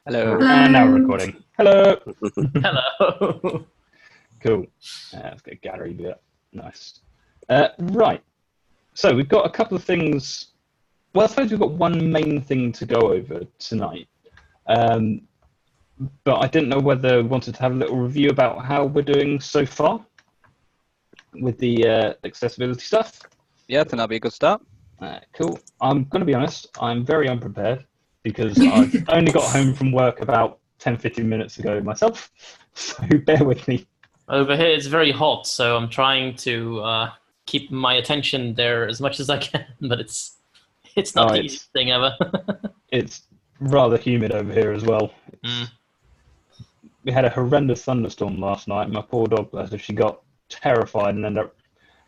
Hello. And now we're recording. Hello. Hello. Cool. Let's get a gallery view up. Nice. Right. So we've got a couple of things. Well, I suppose we've got one main thing to go over tonight. But I didn't know whether we wanted to have a little review about how we're doing so far with the accessibility stuff. Yeah, I think that'll be a good start. Cool. I'm going to be honest, I'm very unprepared because I've only got home from work about 10-15 minutes ago myself, so bear with me. Over here it's very hot, so I'm trying to keep my attention there as much as I can, but it's not the easiest thing ever. It's rather humid over here as well. We had a horrendous thunderstorm last night. My poor dog, bless her, she got terrified and ended up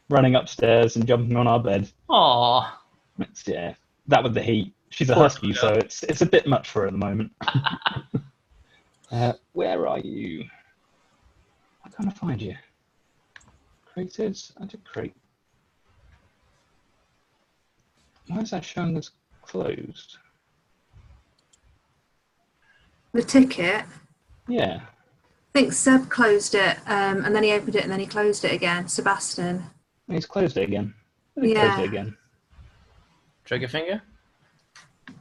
running upstairs and jumping on our bed. Aww. Yeah, that with the heat. She's a husky, so it's a bit much for her at the moment. Where are you? I can't find you. Created? I did create. Why is that showing as closed? The ticket? Yeah. I think Seb closed it, and then he opened it, and then he closed it again. Sebastian. He's closed it again. Yeah. Closed it again. Trigger finger?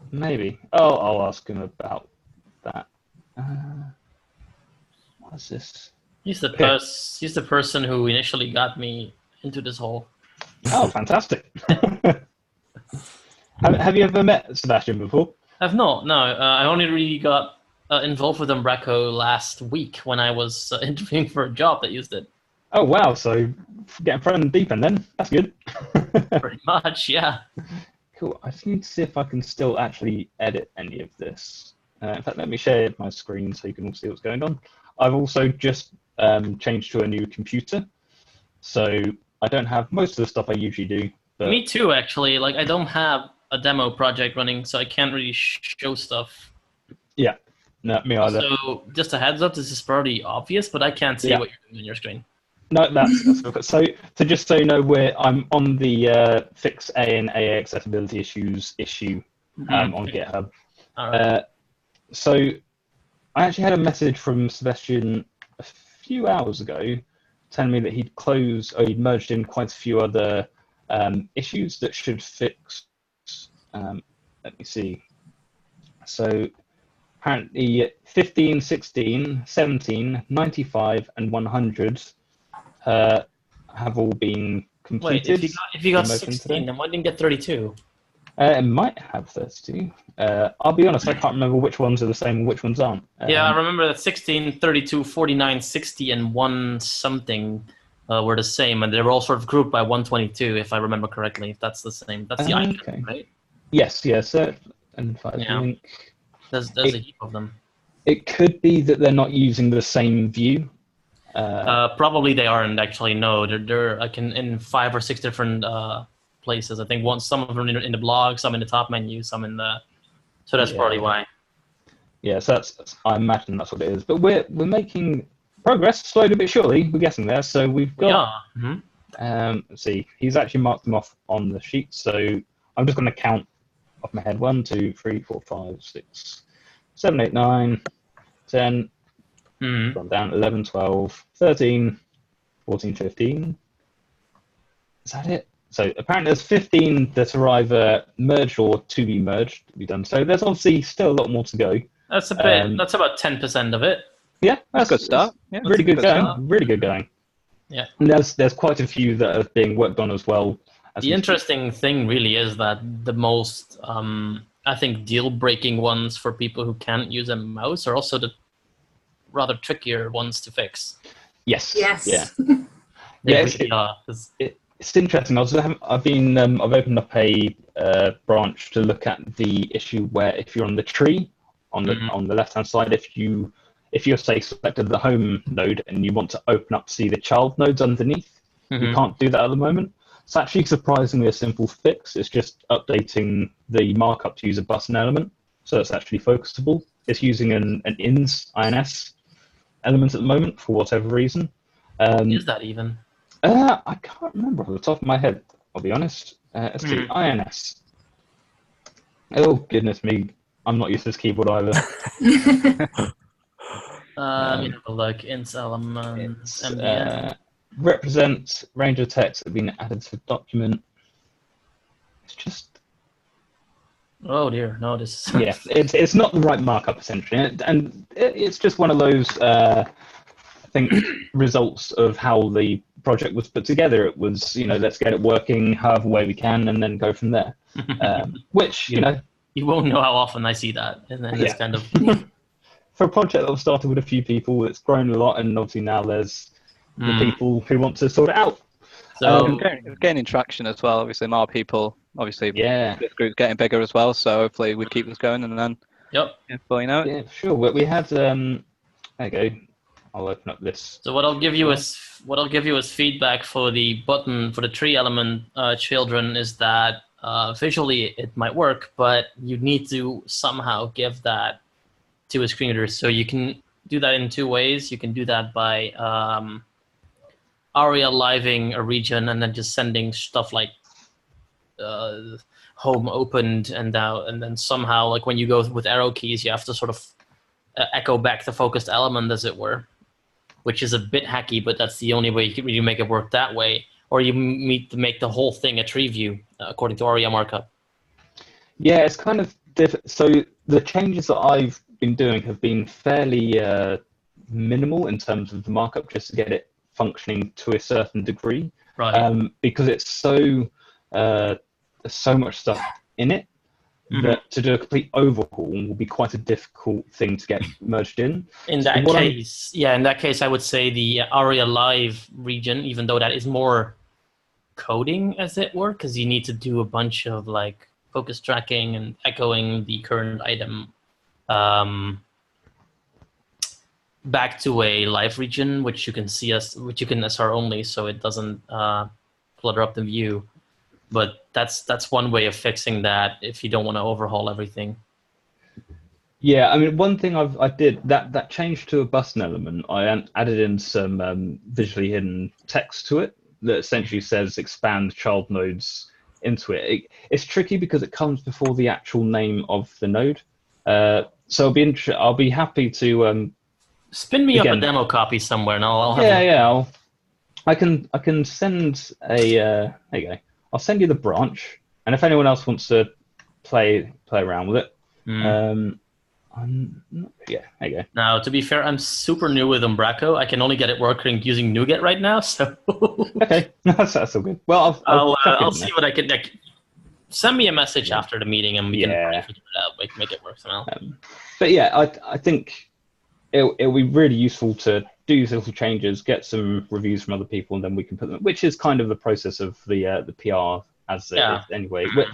Maybe. Oh, I'll ask him about that. What's this? He's the person who initially got me into this hole. Oh, fantastic. Have you ever met Sebastian before? I've not. No, I only really got involved with Umbraco last week when I was interviewing for a job that used it. Oh, wow. So getting thrown in the deep end then. That's good. Pretty much, yeah. Cool. I just need to see if I can still actually edit any of this. In fact, let me share my screen so you can all see what's going on. I've also just changed to a new computer, so I don't have most of the stuff I usually do. But... Me too, actually. Like, I don't have a demo project running, so I can't really show stuff. Yeah, no, me either. So, just a heads up, this is pretty obvious, but I can't see what you're doing on your screen. No, that's good. So just so you know, I'm on the Fix A and AA accessibility issues issue on GitHub. All right. So I actually had a message from Sebastian a few hours ago telling me that he'd merged in quite a few other issues that should fix. Let me see. So apparently 15, 16, 17, 95, and 100 have all been completed. Wait, if you got 16, then why didn't you get 32? It might have 32. I'll be honest, I can't remember which ones are the same and which ones aren't. Yeah, I remember that 16, 32, 49, 60, and 1 something were the same, and they were all sort of grouped by 122, if I remember correctly. If that's the same. That's the icon, right? Yes. And link. There's a heap of them. It could be that they're not using the same view. Probably they aren't actually. No, they're like in 5 or 6 different places. I think some of them in the blog, some in the top menu, some in the. So that's probably why. Yeah, so I imagine that's what it is. But we're making progress slowly but surely. We're getting there. So we've got. Let's see. He's actually marked them off on the sheet. So I'm just going to count off my head. 1, 2, 3, 4, 5, 6, 7, 8, 9, 10. Gone down 11, 12, 13, 14, 15. Is that it? So apparently there's 15 that are either merged or to be merged to be done. So there's obviously still a lot more to go. That's a bit. That's about 10% of it. Yeah, that's a good start. Yeah, really good going. Really good going. Yeah. And there's quite a few that are being worked on as well. The interesting thing really is that the most I think deal-breaking ones for people who can't use a mouse are also the rather trickier ones to fix. Yes. Yeah. It's interesting. I've opened up a branch to look at the issue where if you're on the tree on the left-hand side, if you're say selected the home node and you want to open up to see the child nodes underneath, you can't do that at the moment. It's actually surprisingly a simple fix. It's just updating the markup to use a button element, so it's actually focusable. It's using an ins element at the moment for whatever reason. Is that even? I can't remember off the top of my head, I'll be honest. Let's see, INS. Oh, goodness me. I'm not used to this keyboard either. Let me have a look. Int elements, MBN. Represent range of text that have been added to the document. It's just Oh dear, no, this is... yeah, it's not the right markup essentially, and it's just one of those I think results of how the project was put together. It was, let's get it working however way we can, and then go from there. Which you won't know how often I see that, and then this kind of for a project that was started with a few people, it's grown a lot, and obviously now there's the people who want to sort it out. So It's gaining traction as well. Obviously, more people. Obviously, this group's getting bigger as well. So hopefully, we keep this going, and then before you know it. Yeah, sure. We had there you go. I'll open up this. So what I'll give you is feedback for the button for the tree element children is that visually it might work, but you need to somehow give that to a screen reader. So you can do that in two ways. You can do that by ARIA living a region and then just sending stuff like home opened and out, and then somehow like when you go with arrow keys, you have to sort of echo back the focused element, as it were, which is a bit hacky, but that's the only way you can really make it work that way. Or you need to make the whole thing a tree view according to ARIA markup. Yeah, it's kind of different. So the changes that I've been doing have been fairly minimal in terms of the markup, just to get it functioning to a certain degree. Right. Because it's so there's so much stuff in it that to do a complete overhaul will be quite a difficult thing to get merged in. In that case, I would say the ARIA Live region, even though that is more coding, as it were, because you need to do a bunch of like focus tracking and echoing the current item back to a live region, which you can SR only, so it doesn't clutter up the view. But that's one way of fixing that if you don't want to overhaul everything. Yeah, I mean, one thing I did that change to a button element. I added in some visually hidden text to it that essentially says expand child nodes into it. It's tricky because it comes before the actual name of the node. So I'll be happy to spin me up a demo copy somewhere, and I'll have I can send a there you go. I'll send you the branch, and if anyone else wants to play around with it, there you go. Now, to be fair, I'm super new with Umbraco. I can only get it working using NuGet right now, so okay, that's all good. Well, I'll see what I can. Send me a message after the meeting, and we can figure it out. Make it work somehow. But yeah, I think it'll be really useful to do these little changes, get some reviews from other people, and then we can put them, which is kind of the process of the PR as it is anyway. But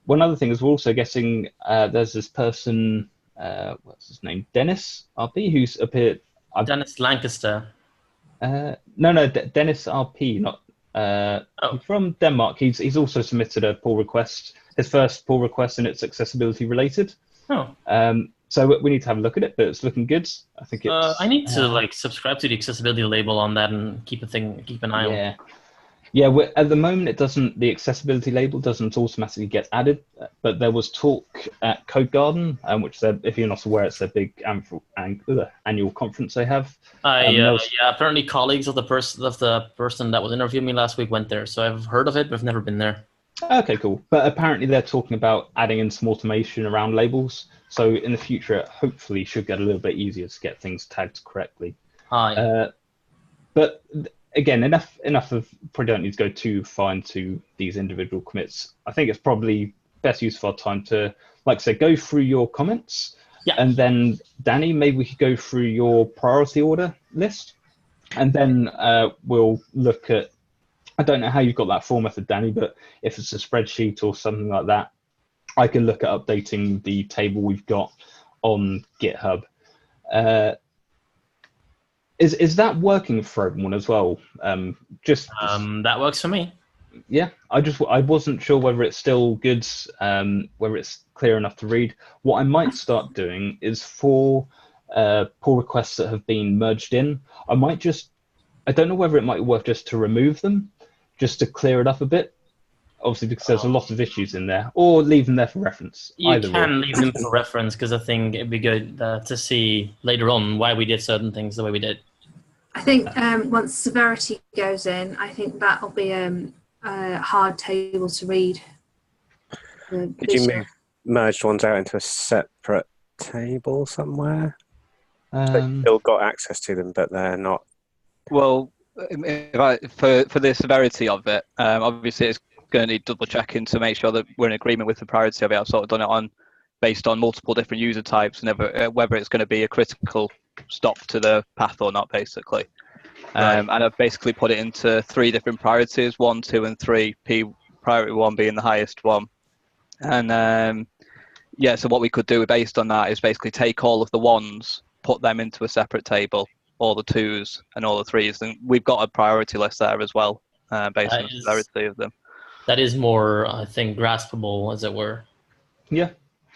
one other thing is we're also getting, there's this person, what's his name? Dennis RP, who's appeared. Dennis Lancaster. No, Dennis RP, not, he's from Denmark. He's also submitted a pull request, his first pull request, and it's accessibility related. So we need to have a look at it, but it's looking good. I think it's. I need to subscribe to the accessibility label on that and keep an eye on. Yeah. At the moment, the accessibility label doesn't automatically get added, but there was talk at Code Garden, which if you're not aware, it's their big annual conference they have. Apparently colleagues of the person that was interviewing me last week went there, so I've heard of it, but I've never been there. Okay, cool. But apparently they're talking about adding in some automation around labels. So in the future, it hopefully should get a little bit easier to get things tagged correctly. But again, enough of, probably don't need to go too far into these individual commits. I think it's probably best use of our time to, like I said, go through your comments. Yeah. And then, Danny, maybe we could go through your priority order list. And then we'll look at, I don't know how you've got that formatted, Danny, but if it's a spreadsheet or something like that, I can look at updating the table we've got on GitHub. Is that working for everyone as well? That works for me. Yeah, I wasn't sure whether it's still good, whether it's clear enough to read. What I might start doing is for pull requests that have been merged in, I don't know whether it might work just to remove them, just to clear it up a bit. obviously because there's a lot of issues in there, or leave them there for reference. You can leave them for reference because I think it'd be good to see later on why we did certain things the way we did. I think once severity goes in, I think that'll be a hard table to read. Could you move merged ones out into a separate table somewhere? They've still got access to them, but they're not. Well, for the severity of it, obviously it's going to need double checking to make sure that we're in agreement with the priority of it. I've sort of done it based on multiple different user types and whether it's going to be a critical stop to the path or not, basically. Right. And I've basically put it into 3 different priorities: 1, 2, and 3. Priority 1 being the highest one. And so what we could do based on that is basically take all of the 1s, put them into a separate table, all the 2s and all the 3s, and we've got a priority list there as well, based on the severity of them. That is more, I think, graspable, as it were. Yeah,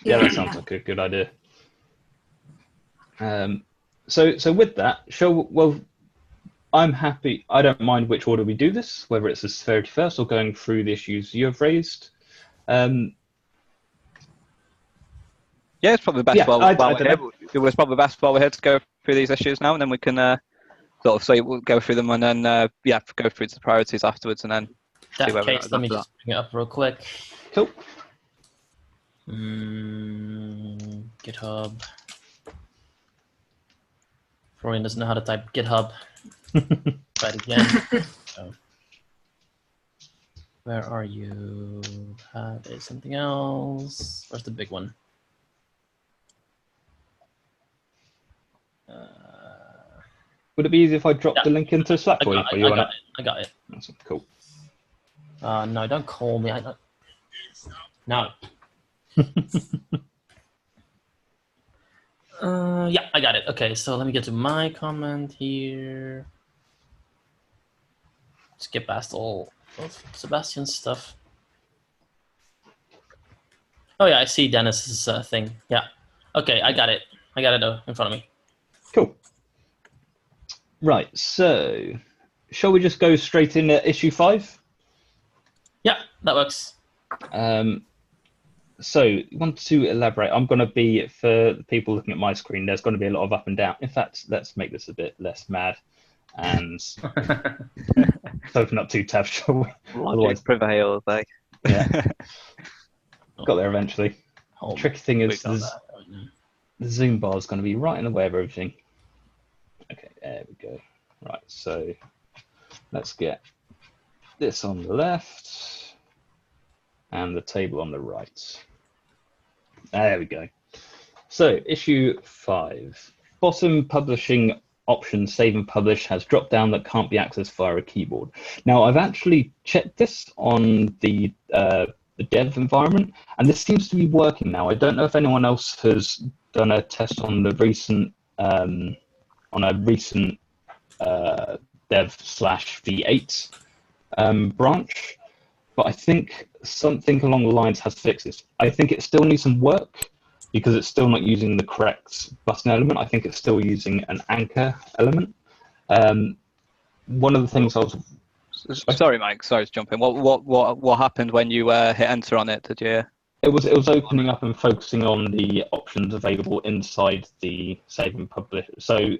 that sounds like a good idea. So with that, I'm happy. I don't mind which order we do this, whether it's the severity first or going through the issues you have raised. Yeah, it's probably the best it was probably the best while we're here to go through these issues now, and then we can we'll go through them and then go through the priorities afterwards, and then in that case, let me just bring it up real quick. Cool. GitHub. Florian doesn't know how to type GitHub. Try it again. Where are you? There's something else. Where's the big one? Would it be easy if I drop the link into Slack for you? I got it. That's cool. No, don't call me. No. Yeah, I got it. Okay, so let me get to my comment here. Skip past all of Sebastian's stuff. Oh yeah, I see Dennis's thing. Yeah. Okay, I got it. I got it in front of me. Cool. Right, so shall we just go straight into issue 5? Yeah, that works. So you want to elaborate? I'm going to be, for the people looking at my screen, there's going to be a lot of up and down. In fact, let's make this a bit less mad and open up 2 tabs, shall we? Otherwise, prevails, like. Yeah. Got there eventually. The tricky thing is the zoom bar is going to be right in the way of everything. Okay, there we go. Right, so let's get this on the left and the table on the right. There we go. So issue 5. Bottom publishing option, save and publish, has dropped down that can't be accessed via a keyboard. Now I've actually checked this on the dev environment, and this seems to be working now. I don't know if anyone else has done a test on the recent dev/v8 branch, but I think something along the lines has fixed this. I think it still needs some work because it's still not using the correct button element. I think it's still using an anchor element. One of the things I was... Sorry, Mike. Sorry to jump in. What happened when you hit enter on it? Did you? It was opening up and focusing on the options available inside the save and publish. So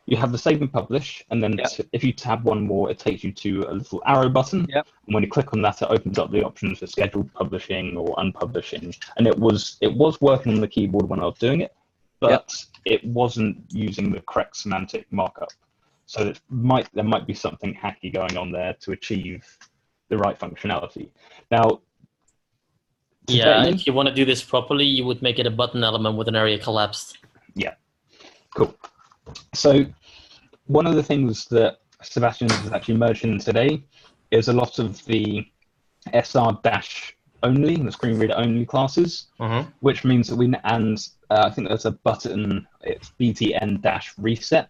you have the save and publish, and then if you tab one more, it takes you to a little arrow button. Yep. And when you click on that, it opens up the options for scheduled publishing or unpublishing. And it was working on the keyboard when I was doing it, but it wasn't using the correct semantic markup. So there might be something hacky going on there to achieve the right functionality. Now, yeah, if you want to do this properly, you would make it a button element with an area collapsed. Yeah, cool. So one of the things that Sebastian has actually merged in today is a lot of the SR-only, the screen reader only classes, which means that I think there's a button, it's btn-reset.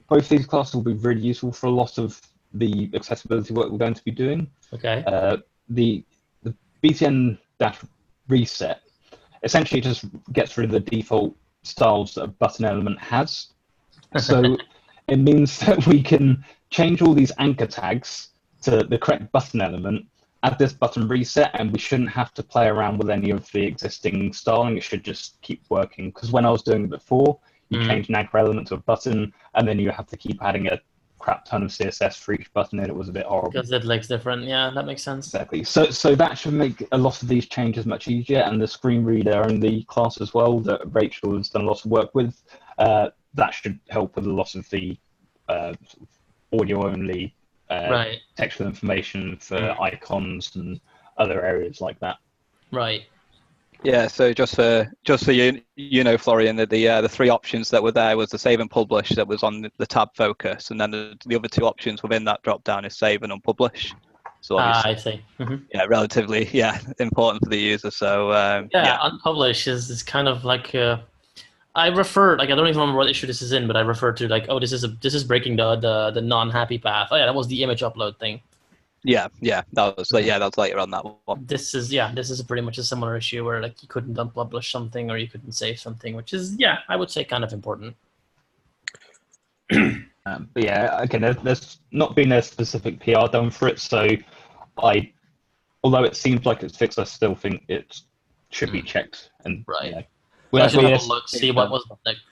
Both these classes will be really useful for a lot of the accessibility work we're going to be doing. Okay. The btn-reset essentially just gets rid of the default styles that a button element has. So it means that we can change all these anchor tags to the correct button element add this button reset, and we shouldn't have to play around with any of the existing styling. It should just keep working. Because when I was doing it before, you change an anchor element to a button, and then you have to keep adding a crap ton of CSS for each button, and it was a bit horrible. Because it looks different. Yeah, that makes sense. Exactly. So that should make a lot of these changes much easier, and the screen reader and the class as well that Rachel has done a lot of work with, that should help with a lot of the audio-only textual information for icons and other areas like that. Right. Yeah, so just so you know, Florian, the three options that were there was the save and publish that was on the tab focus, and then the other two options within that drop down is save and unpublish. So I see. Yeah, relatively important for the user. So unpublish is kind of like I refer, like, I don't even remember what issue this is in, but I refer to like, oh, this is breaking the non-happy path. Oh yeah, that was the image upload thing. Yeah, that was later on that one. This is pretty much a similar issue where like you couldn't unpublish something or you couldn't save something, which is I would say kind of important. But yeah, again, there's not been a specific PR done for it, so although it seems like it's fixed, I still think it should be checked. And We'll have a look, see what was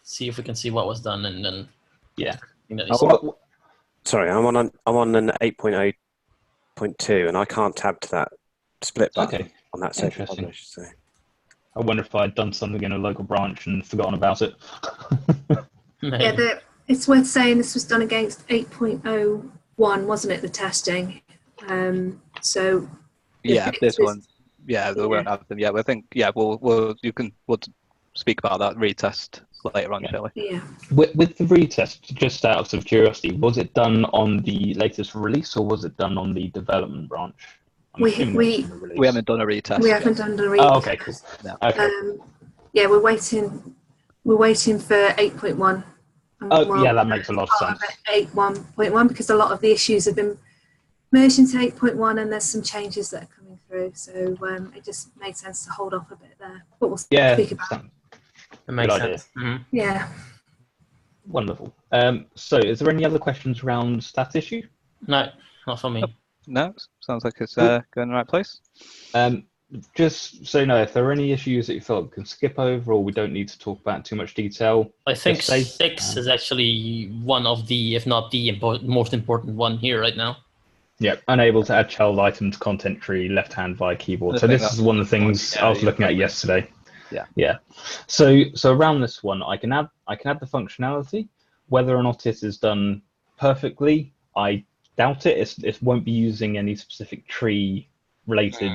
see if we can see what was done, and then sorry, I'm on an 8.0.2, and I can't tab to that split button on that section. So. I wonder if I'd done something in a local branch and forgotten about it. It's worth saying this was done against 8.01, wasn't it? The testing. So this one. Yeah, they won't have them yet. I think we'll speak about that retest later on, shall we? Yeah. With the retest, just out of curiosity, was it done on the latest release or was it done on the development branch? We haven't done a retest. We haven't done a retest. Oh, okay, cool. No. Okay. We're waiting. We're waiting for 8.1. That makes a lot of sense. 8.1 because a lot of the issues have been merged into 8.1, and there's some changes that are coming through. So it just made sense to hold off a bit there. But we'll speak about it. It makes sense. Yeah. Wonderful. So, is there any other questions around that issue? No, not for me. No, sounds like it's going in the right place. Just so you know, if there are any issues that you felt we can skip over or we don't need to talk about in too much detail, I think 6 is actually one of the, if not the most important one here right now. Yeah, unable to add child item to content tree left hand via keyboard. So this is one of the things I was looking at yesterday. Yeah. So around this one, I can add the functionality. Whether or not it is done perfectly, I doubt it. It won't be using any specific tree related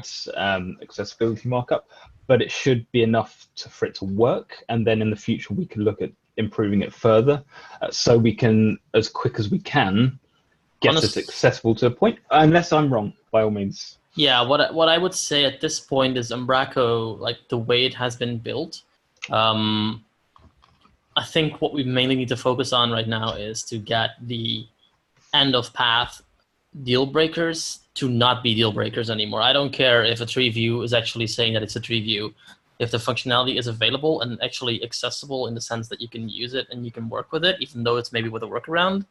accessibility markup, but it should be enough for it to work. And then in the future, we can look at improving it further, so we can, as quick as we can, get this accessible to a point. Unless I'm wrong, by all means. Yeah, what I would say at this point is Umbraco, like the way it has been built, I think what we mainly need to focus on right now is to get the end of path deal breakers to not be deal breakers anymore. I don't care if a tree view is actually saying that it's a tree view. If the functionality is available and actually accessible in the sense that you can use it and you can work with it, even though it's maybe with a workaround,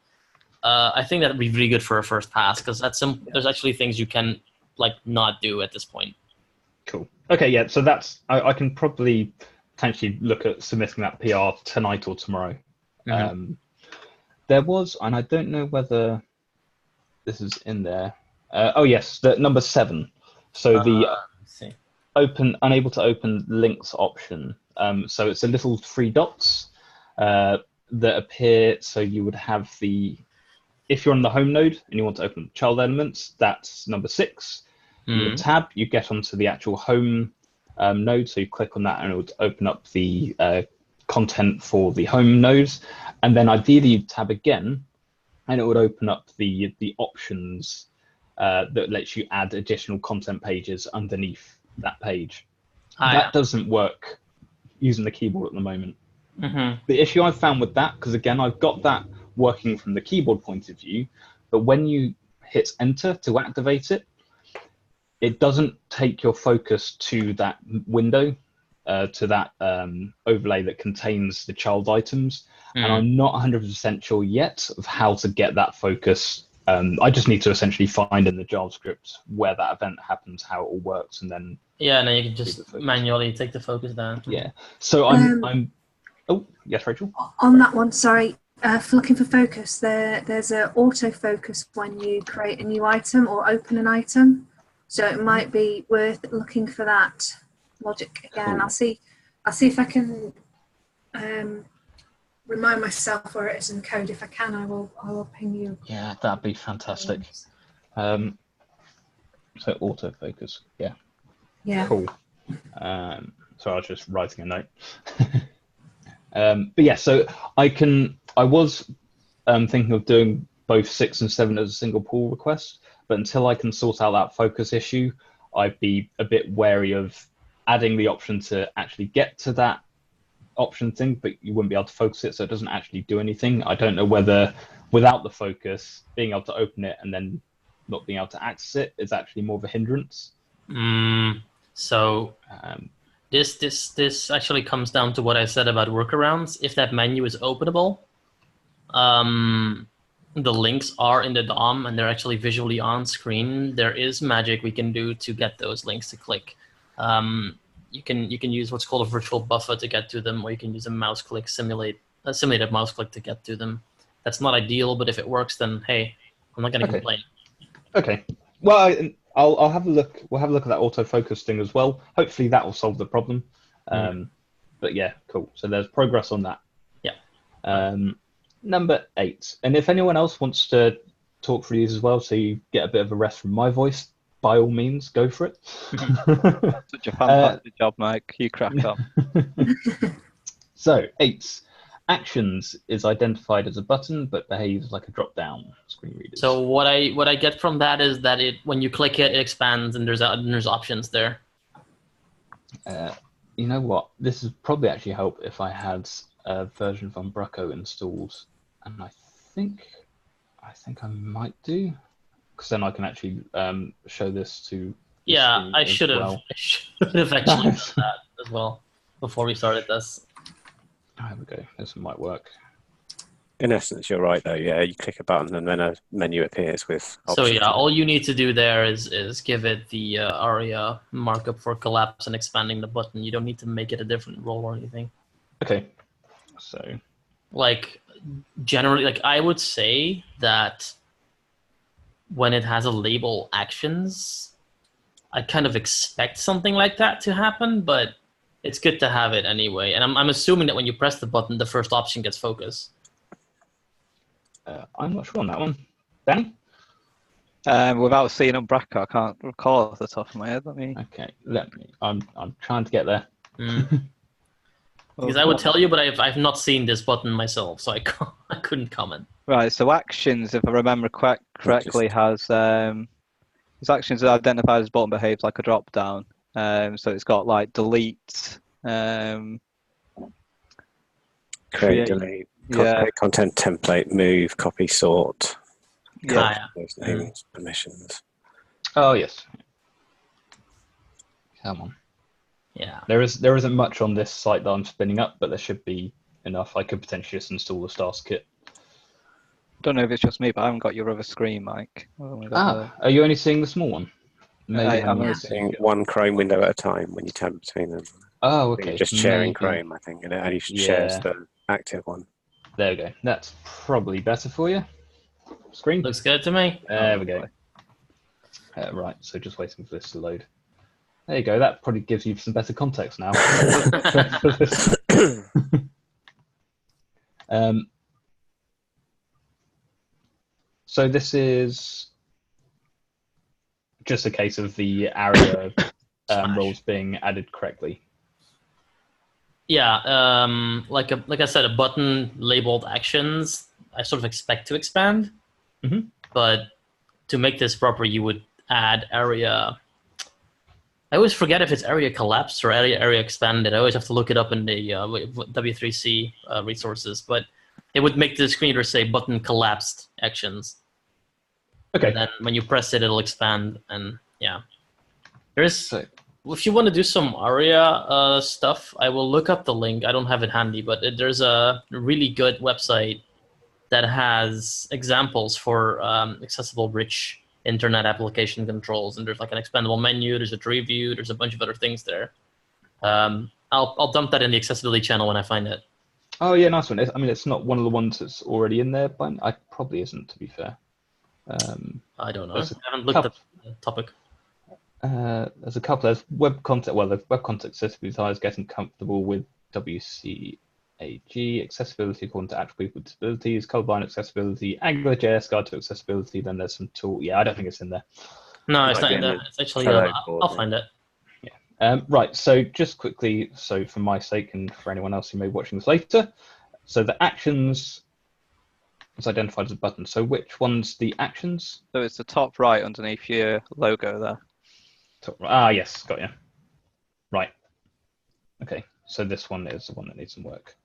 I think that would be really good for a first pass, because there's actually things you can not do at this point. Cool. Okay, yeah. So that's I can probably potentially look at submitting that PR tonight or tomorrow. There was, and I don't know whether this is in there. Oh yes, the number 7. So the unable to open links option. So it's a little 3 dots that appear. So you would have if you're on the home node and you want to open child elements, that's number 6. You tab, you get onto the actual home node. So you click on that and it would open up the content for the home nodes. And then ideally you tab again and it would open up the options that lets you add additional content pages underneath that page. That doesn't work using the keyboard at the moment. The issue I've found with that, because again, I've got that working from the keyboard point of view, but when you hit enter to activate it, it doesn't take your focus to that window, to that overlay that contains the child items. And I'm not 100% sure yet of how to get that focus I just need to essentially find in the JavaScript where that event happens, how it all works, and then and then you can just manually take the focus down. Yeah. So I'm. Oh yes, Rachel. On that one, sorry. For looking for focus, there's an autofocus when you create a new item or open an item. So it might be worth looking for that logic again. Cool. I'll see if I can remind myself where it is in code. If I can, I will ping you. Yeah, that'd be fantastic. So autofocus, yeah. Yeah. Cool. So I was just writing a note. But yeah, so I was thinking of doing both 6 and 7 as a single pull request, but until I can sort out that focus issue, I'd be a bit wary of adding the option to actually get to that option thing, but you wouldn't be able to focus it, so it doesn't actually do anything. I don't know whether without the focus, being able to open it and then not being able to access it is actually more of a hindrance. So this actually comes down to what I said about workarounds. If that menu is openable, the links are in the DOM and they're actually visually on screen. There is magic we can do to get those links to click. You can use what's called a virtual buffer to get to them, or you can use a mouse click a simulated mouse click to get to them. That's not ideal, but if it works, then hey, I'm not going to complain. Okay. Well, I'll have a look. We'll have a look at that autofocus thing as well. Hopefully that will solve the problem. But yeah, cool. So there's progress on that. Yeah. Number 8. And if anyone else wants to talk through these as well, so you get a bit of a rest from my voice, by all means, go for it. Such a fantastic job, Mike. You cracked on. So 8. Actions is identified as a button, but behaves like a drop-down screen reader. So what I get from that is that when you click it, it expands, and there's options there. You know what? This would probably actually help if I had a version of Umbraco installed, and I think I might do, because then I can actually show this to. Yeah, I should have. I should have actually done that as well before we started this. There we go. This might work. In essence, you're right, though. Yeah, you click a button and then a menu appears with options. So yeah, all you need to do there is give it the ARIA markup for collapse and expanding the button. You don't need to make it a different role or anything. Okay. So, like, generally, like I would say that when it has a label actions, I kind of expect something like that to happen, but it's good to have it anyway. And I'm assuming that when you press the button, the first option gets focus. I'm not sure on that one. Danny? Without seeing Umbraco, I can't recall off the top of my head. Okay, I'm trying to get there. Because I would tell you, but I've not seen this button myself, so I couldn't comment. Right. So actions, if I remember correctly, has its actions are identified as button behaves like a drop down. So it's got like delete, create, delete, content template, move, copy, sort, those names, permissions. Oh yes. Come on. Yeah. There isn't much on this site that I'm spinning up, but there should be enough. I could potentially just install the stars kit. Don't know if it's just me, but I haven't got your other screen, Mike. Are you only seeing the small one? Maybe I'm only seeing one Chrome window at a time when you tab between them. Oh, okay. You're just sharing Chrome, I think, and it only shares the active one. There we go. That's probably better for you. Screen looks good to me. There we go. Right, so just waiting for this to load. There you go. That probably gives you some better context now. So this is just a case of the ARIA roles being added correctly. Yeah, like I said, a button labeled actions, I sort of expect to expand. But to make this proper, you would add ARIA. I always forget if it's ARIA collapsed or ARIA expanded. I always have to look it up in the W3C resources. But it would make the screen reader say button collapsed actions. Okay. And then when you press it, it'll expand. And yeah, there's. If you want to do some ARIA stuff, I will look up the link. I don't have it handy, but there's a really good website that has examples for accessible rich internet application controls, and there's like an expandable menu, there's a tree view, there's a bunch of other things there. I'll dump that in the accessibility channel when I find it. Oh yeah, nice one. I mean, it's not one of the ones that's already in there, but I probably isn't, to be fair. I don't know. I haven't looked at the topic. There's a couple. There's web content. Well, the web content accessibility is getting comfortable with WCAG accessibility according to actual people with disabilities, colorblind accessibility, AngularJS guide to accessibility. Then there's some tool. Yeah, I don't think it's in there. No, it's not in there. It's actually. I'll find it. Yeah. Right. So just quickly, so for my sake and for anyone else who may be watching this later, so the actions is identified as a button. So which one's the actions? So it's the top right underneath your logo there. Yes, got you. Right. Okay, so this one is the one that needs some work.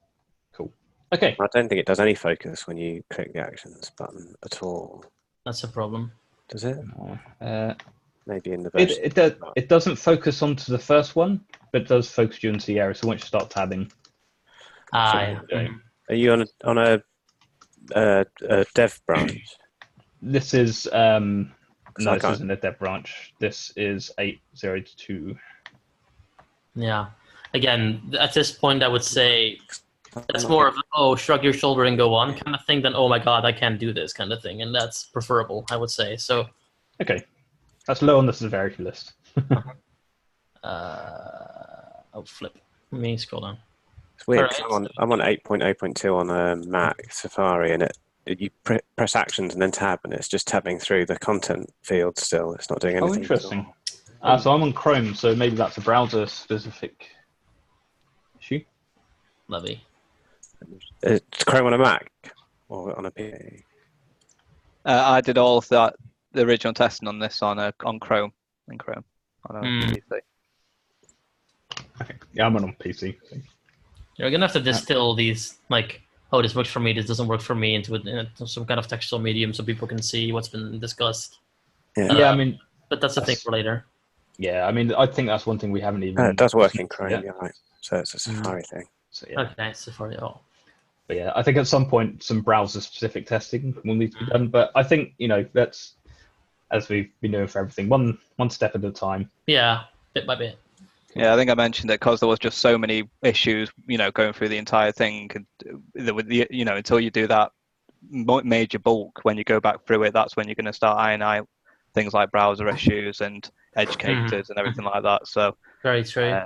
Cool. Okay. I don't think it does any focus when you click the actions button at all. That's a problem. Does it? No. Maybe in the version. It doesn't focus onto the first one, but it does focus you into the area. So once you start tabbing. Yeah. Are you on a dev branch? This is no, this isn't a dev branch. This is 8.0.2. Yeah. Again, at this point, I would say that's more of shrug your shoulder and go on kind of thing than oh my god, I can't do this kind of thing, and that's preferable, I would say. So. Okay, that's low on the severity list. Flip. Let me scroll down. It's weird. Right. I'm on 8.0.2 on Mac Safari, and you press actions and then tab, and it's just tabbing through the content field still. It's not doing anything. Oh, interesting. So I'm on Chrome, so maybe that's a browser-specific issue. Lovely. It's Chrome on a Mac or on a PC? I did all of that, the original testing on this on Chrome. In Chrome. On a PC. Okay. Yeah, I'm on PC. You're gonna have to distill these like. Oh, this works for me, this doesn't work for me, into some kind of textual medium so people can see what's been discussed. Yeah, I mean... But that's a thing for later. Yeah, I mean, I think that's one thing we haven't even... it does work in Chrome, yeah, right. So it's a Safari thing. So, yeah. Okay, Safari. Oh. But yeah, I think at some point some browser-specific testing will need to be done. But I think, that's, as we've been doing for everything, one step at a time. Yeah, bit by bit. Yeah, I think I mentioned it because there was just so many issues, going through the entire thing. Until you do that major bulk, when you go back through it, that's when you're going to start ironing out things like browser issues and edge cases and everything like that. So very true.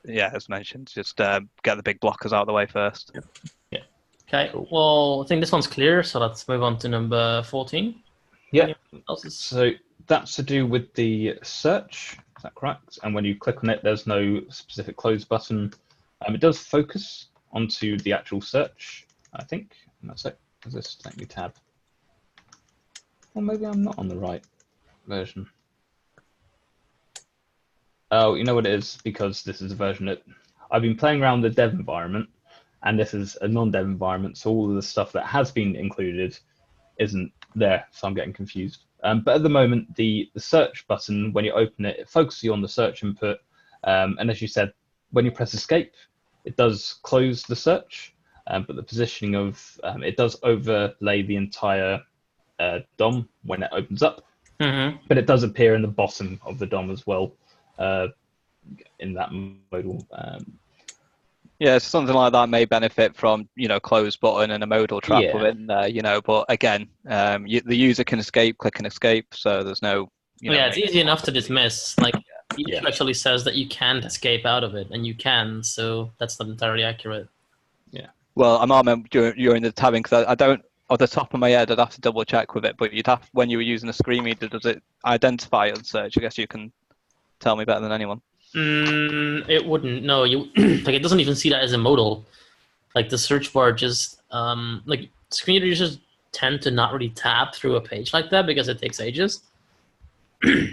Yeah, as mentioned, just get the big blockers out of the way first. Yeah. Okay. Cool. Well, I think this one's clear, so let's move on to number 14. Yeah. So that's to do with the search. Is that correct? And when you click on it, there's no specific close button. It does focus onto the actual search, I think. And that's it. Does this let me tab? Or maybe I'm not on the right version. Oh, you know what it is? Because this is a version that I've been playing around the dev environment, and this is a non-dev environment, so all of the stuff that has been included isn't there, so I'm getting confused. But at the moment, the search button, when you open it, it focuses you on the search input. And as you said, when you press escape, it does close the search, but the positioning of it does overlay the entire DOM when it opens up. But it does appear in the bottom of the DOM as well in that modal. Yeah, so something like that may benefit from, close button and a modal trap within there, but again, the user can escape, click and escape, so there's no, Yeah, it's easy enough to dismiss. Like, it actually says that you can't escape out of it, and you can, so that's not entirely accurate. Yeah. Well, I might during the tabbing, because I don't, off the top of my head, I'd have to double check with it, but when you were using a screen reader, does it identify on search? I guess you can tell me better than anyone. It wouldn't. No, it doesn't even see that as a modal. Like the search bar just like screen readers tend to not really tab through a page like that because it takes ages. They'll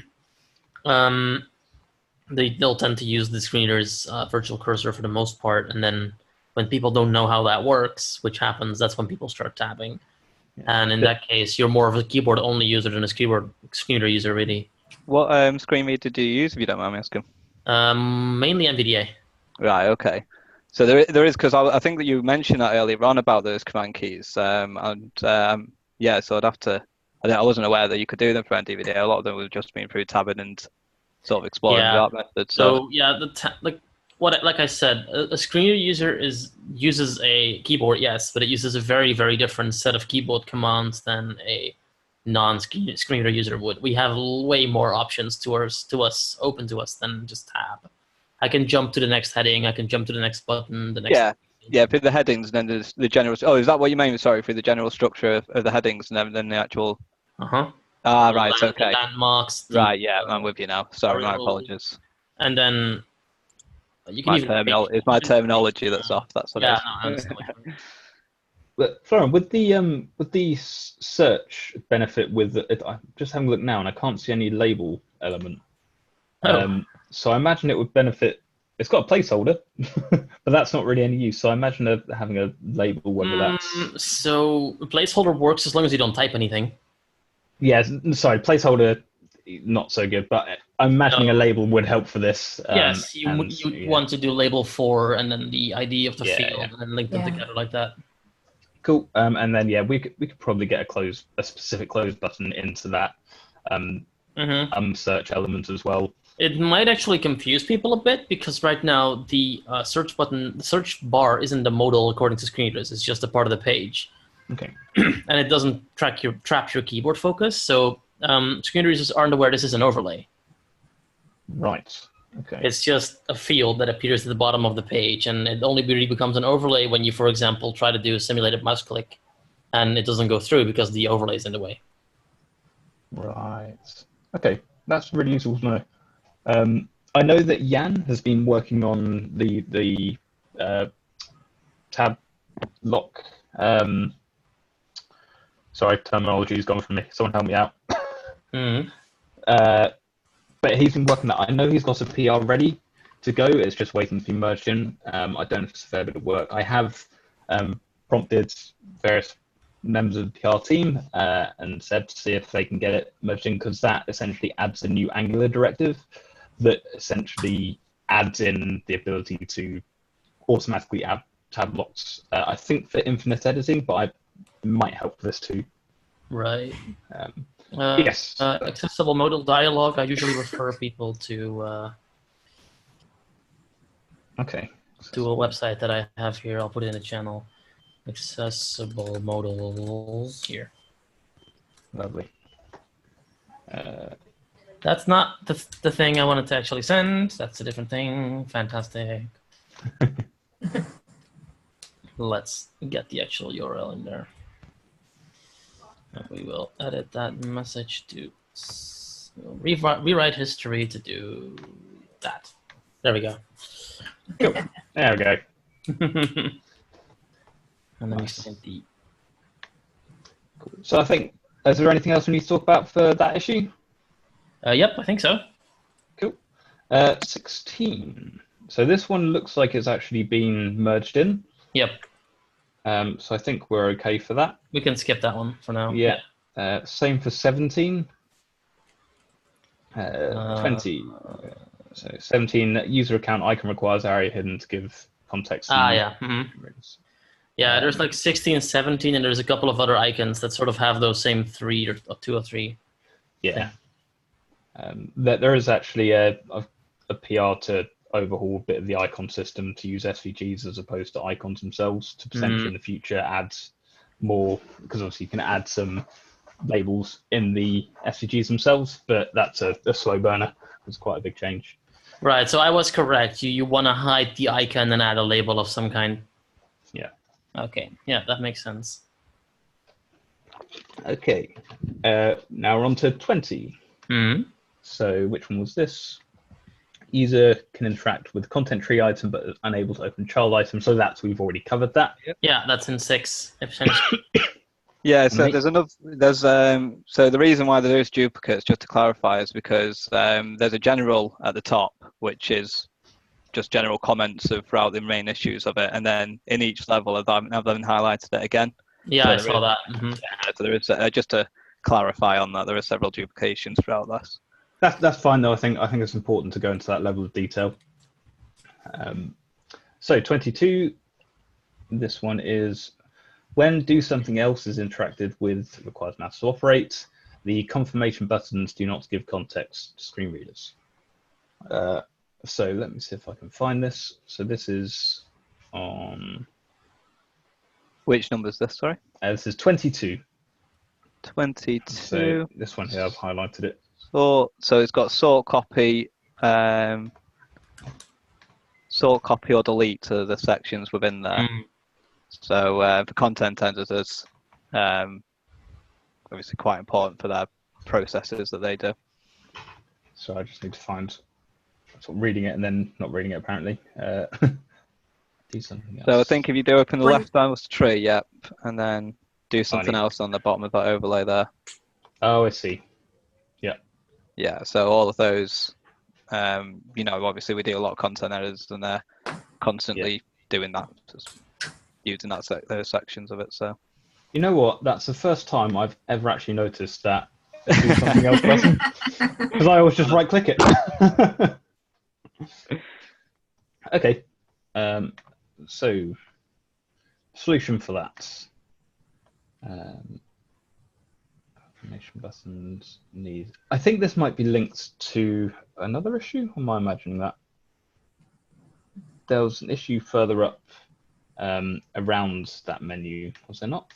tend to use the screen reader's virtual cursor for the most part, and then when people don't know how that works, which happens, that's when people start tabbing. Yeah. And in that case, you're more of a keyboard-only user than a screen reader user, really. What screen reader do you use, if you don't mind me asking? Mainly NVDA. Right, okay. So there is, because I think that you mentioned that earlier on about those command keys, yeah. So I'd have to. I wasn't aware that you could do them for NDVD. A lot of them would just been through tabbing and sort of exploring that method. So yeah, like I said, a screen reader user uses a keyboard, yes, but it uses a very, very different set of keyboard commands than a non-screen reader user would. We have way more options open to us than just tab. I can jump to the next heading. I can jump to the next button. Yeah, for the headings, and then there's the general. Oh, is that what you mean? Sorry, for the general structure of the headings, and then the actual. Right. Okay. Landmarks. Right. Yeah, I'm with you now. Sorry, my apologies. And then you can it's my terminology that's off. That's what it is. No, I understand. But Florian, with the search benefit, I'm just having a look now, and I can't see any label element. So I imagine it would benefit. It's got a placeholder, but that's not really any use. So I imagine having a label, whether that's. So a placeholder works as long as you don't type anything. Yeah, sorry, placeholder, not so good, but I'm imagining a label would help for this. Yes, you want to do label 4 and then the ID of the field and then link them together like that. Cool. And then we could probably get a specific close button into that search element as well. It might actually confuse people a bit because right now the search bar isn't the modal according to screen readers. It's just a part of the page. Okay. And it doesn't trap your keyboard focus. So screen readers aren't aware this is an overlay. Right. Okay. It's just a field that appears at the bottom of the page, and it only really becomes an overlay when you, for example, try to do a simulated mouse click, and it doesn't go through because the overlay is in the way. Right. Okay, that's really useful to know. I know that Jan has been working on the tab lock. Sorry, terminology's gone from me. Someone help me out. But he's been working that. I know he's got a PR ready to go. It's just waiting to be merged in. I don't know if it's a fair bit of work. I have prompted various members of the PR team and said to see if they can get it merged in, because that essentially adds a new Angular directive that essentially adds in the ability to automatically add tab locks. I think for infinite editing, but it might help for this too. Right. Yes. Accessible modal dialog. I usually refer people to okay. To a website that I have here. I'll put it in the channel. Accessible modals here. Lovely. That's not the thing I wanted to actually send. That's a different thing. Fantastic. Let's get the actual URL in there. And we will edit that message to rewrite history to do that. There we go. Cool. There we go. And then we send the. Cool. So I think, is there anything else we need to talk about for that issue? Yep, I think so. Cool. 16. So this one looks like it's actually been merged in. Yep. So I think we're okay for that. We can skip that one for now. Yeah. Same for 17. 20. So 17, user account icon requires area hidden to give context. Yeah. Mm-hmm. Yeah, there's like 16, 17, and there's a couple of other icons that sort of have those same 3 or 2 or 3. Yeah. There is actually a PR to overhaul a bit of the icon system to use SVGs as opposed to icons themselves to potentially in the future add more, because obviously you can add some labels in the SVGs themselves, but that's a slow burner. It's quite a big change. Right, so I was correct. You want to hide the icon and add a label of some kind. Yeah. Okay, yeah, that makes sense. Okay, now we're on to 20. Mm-hmm. So which one was this? User can interact with content tree item but is unable to open child item. So we've already covered that. Yeah, that's in 6. Yeah, so so the reason why there is duplicates, just to clarify, is because there's a general at the top, which is just general comments throughout the main issues of it, and then in each level I've then highlighted it again. Yeah, so I saw that. Mm-hmm. Yeah, so there is just to clarify on that, there are several duplications throughout this. That's fine though. I think it's important to go into that level of detail. So 22, this one is when do something else is interacted with requires mouse to operate. The confirmation buttons do not give context to screen readers. So let me see if I can find this. So this is on... Which number is this, sorry? This is 22. 22. So this one here, I've highlighted it. So it's got sort copy or delete to the sections within there. So for content editors, obviously quite important for their processes that they do. So I just need to find sort of reading it and then not reading it apparently. Do something else. So I think if you do open the left mouse tree, yep, and then do something else on the bottom of that overlay there. Oh, I see. Yeah. Yeah, so all of those, obviously we do a lot of content editors and they're constantly doing that, just using those sections of it. So. You know what? That's the first time I've ever actually noticed that do something else button, because I always just right click it. Okay. So solution for that. Confirmation buttons need. I think this might be linked to another issue. Or am I imagining that? There was an issue further up around that menu, was there not?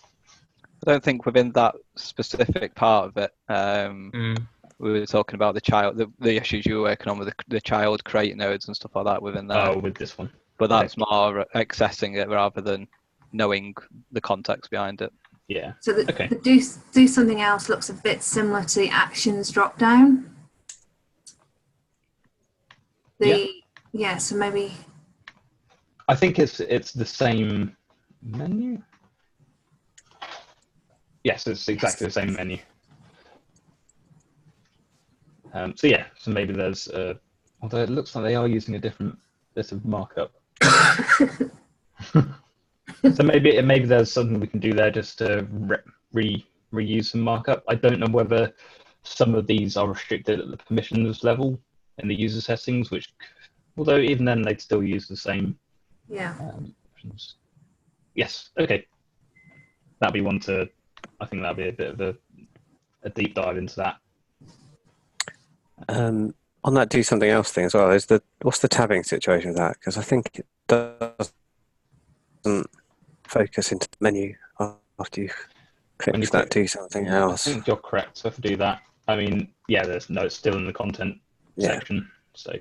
I don't think within that specific part of it. We were talking about the issues you were working on with the child create nodes and stuff like that within there. Oh, with this one. But that's more accessing it rather than knowing the context behind it. Yeah. So the do something else looks a bit similar to the actions drop down. So maybe. I think it's the same menu. Yes, it's exactly the same menu. So maybe there's, although it looks like they are using a different bit of markup. So maybe there's something we can do there just to reuse some markup. I don't know whether some of these are restricted at the permissions level in the user settings, which, although even then they'd still use the same. Yeah. Options. Yes. Okay. That'd be one to. I think that'd be a bit of a deep dive into that. On that do something else thing as well, what's the tabbing situation with that? Because I think it doesn't focus into the menu after you click that do something else. I think you're correct. So if I do that, I mean, yeah, it's still in the content section. So.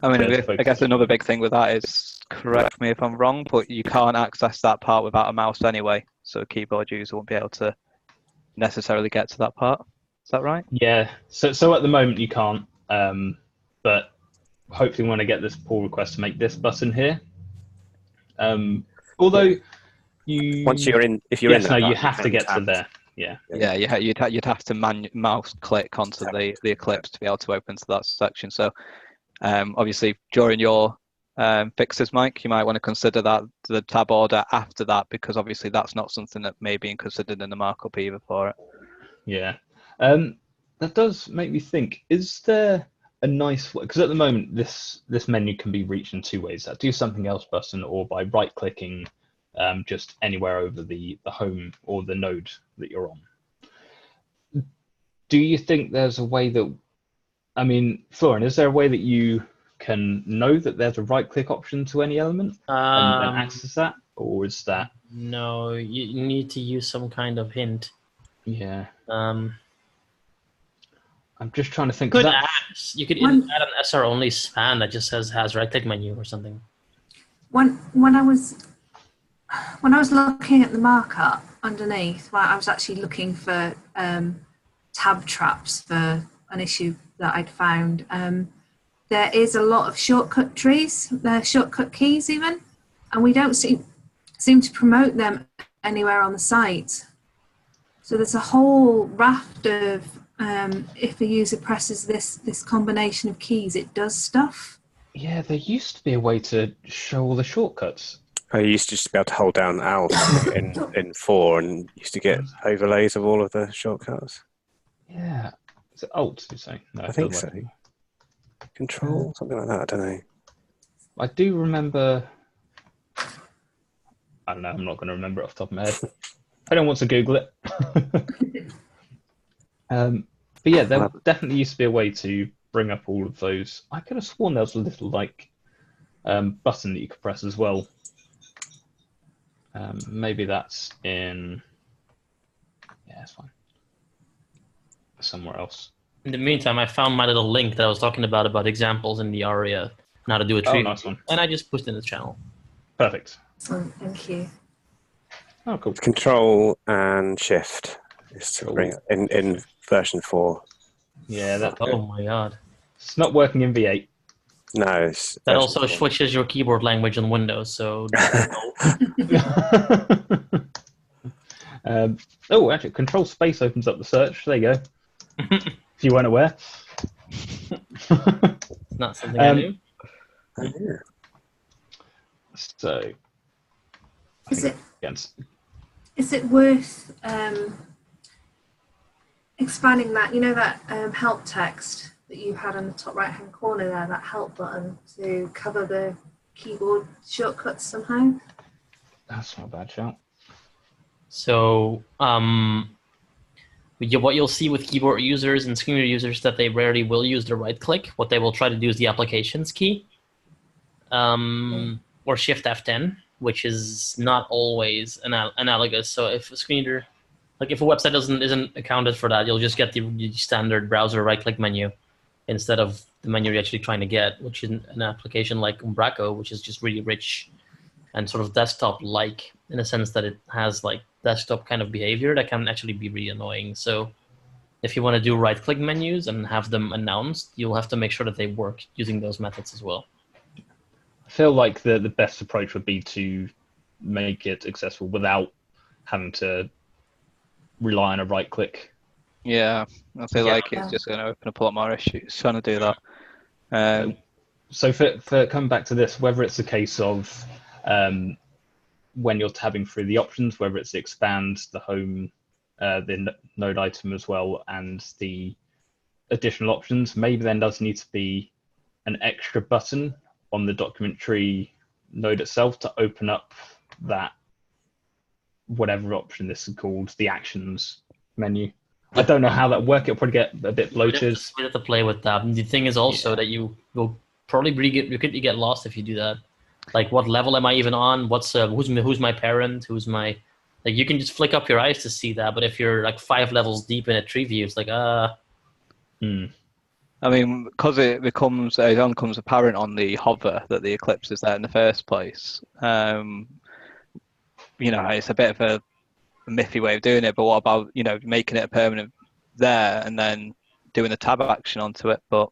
I mean, I guess another big thing with that is, correct me if I'm wrong, but you can't access that part without a mouse anyway. So a keyboard user won't be able to necessarily get to that part. Is that right? Yeah. So at the moment you can't, but hopefully when I get this pull request to make this button here, although you once you're in, if you're in, you have to get to there. Yeah. Yeah, you'd have to mouse click onto the Eclipse to be able to open to that section. So obviously during your fixes, Mike, you might want to consider that the tab order after that, because obviously that's not something that may be considered in the markup either for it. Yeah. That does make me think, is there a nice way, because at the moment this menu can be reached in two ways, that do something else button or by right clicking just anywhere over the home or the node that you're on. Do you think there's a way that, I mean, Florian, is there a way that you can know that there's a right click option to any element and access that, or is that? No, you need to use some kind of hint. Yeah. I'm just trying to think. You could add an SR only span that just has right click menu or something. When I was looking at the markup underneath, I was actually looking for tab traps for an issue that I'd found. There is a lot of shortcut trees, shortcut keys even, and we don't seem to promote them anywhere on the site. So there's a whole raft of if a user presses this combination of keys, it does stuff. Yeah, there used to be a way to show all the shortcuts. I used to just be able to hold down Alt in 4 and used to get overlays of all of the shortcuts. Yeah. Is it Alt, you say? No, I think so. Control, something like that, I don't know. I do remember. I don't know. I'm not going to remember it off the top of my head. I don't want to Google it. But yeah, there definitely used to be a way to bring up all of those. I could have sworn there was a little like button that you could press as well. Maybe that's in. Yeah, it's fine. Somewhere else. In the meantime, I found my little link that I was talking about examples in the ARIA on how to do a tree. Oh, nice one. And I just pushed it in the channel. Perfect. Thank you. Oh, cool. Control and Shift is to bring it in version 4. Yeah, that. Oh my god. It's not working in V8. No, it's That version also 4. switches your keyboard language on Windows, so. Oh, actually, Control Space opens up the search. There you go. If you weren't aware. Not something I knew. Oh, yeah. So. Is it worth expanding that? You know that help text that you had on the top right-hand corner there, that help button, to cover the keyboard shortcuts somehow? That's not a bad shout. So, what you'll see with keyboard users and screen reader users that they rarely will use the right click. What they will try to do is the applications key, or Shift F10, which is not always analogous. So if a screen reader, like if a website isn't accounted for that, you'll just get the standard browser right click menu instead of the menu you're actually trying to get, which is an application like Umbraco, which is just really rich and sort of desktop-like in the sense that it has like desktop kind of behavior that can actually be really annoying. So if you want to do right-click menus and have them announced, you'll have to make sure that they work using those methods as well. I feel like the best approach would be to make it accessible without having to rely on a right-click. Yeah, I feel like it's just going to open up a lot more issues trying to do that. So for coming back to this, whether it's a case of when you're tabbing through the options, whether it's the expand, the home, the node item as well, and the additional options, maybe there does need to be an extra button on the document tree node itself to open up that whatever option this is called, the actions menu. I don't know how that works. It'll probably get a bit bloated. We have to play with that. And the thing is also that you will probably get lost if you do that. Like, what level am I even on? What's who's my parent? Who's my, like, you can just flick up your eyes to see that, but if you're like 5 levels deep in a tree view, it's like I mean, because it becomes apparent on the hover that the eclipse is there in the first place. You know, it's a bit of a miffy way of doing it. But what about, you know, making it a permanent there and then doing the tab action onto it? But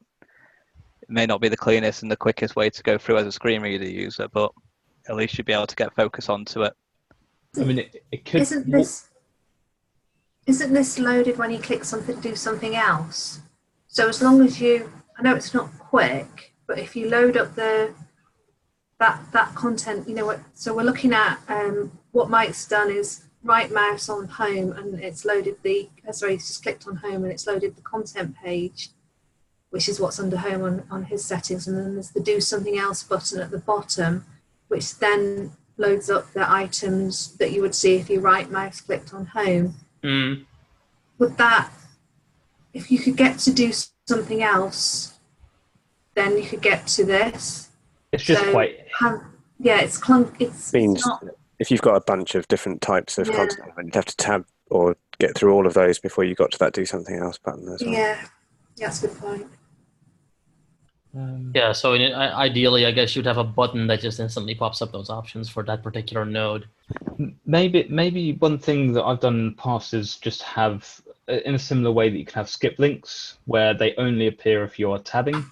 it may not be the cleanest and the quickest way to go through as a screen reader user, but at least you'd be able to get focus onto it. I mean, it could. Isn't this loaded when you click something to do something else? So as long as I know it's not quick, but if you load up that content, you know what? So we're looking at what Mike's done is right mouse on home, and it's loaded he's just clicked on home and it's loaded the content page, which is what's under home on his settings, and then there's the do something else button at the bottom, which then loads up the items that you would see if you right mouse clicked on home. Would that, if you could get to do something else, then you could get to this. It's just it's clunk. Means if you've got a bunch of different types of content, you'd have to tab or get through all of those before you got to that do something else button as well. Yeah, that's a good point. Yeah, so ideally, I guess you'd have a button that just instantly pops up those options for that particular node. Maybe one thing that I've done in the past is just have, in a similar way that you can have skip links where they only appear if you're tabbing.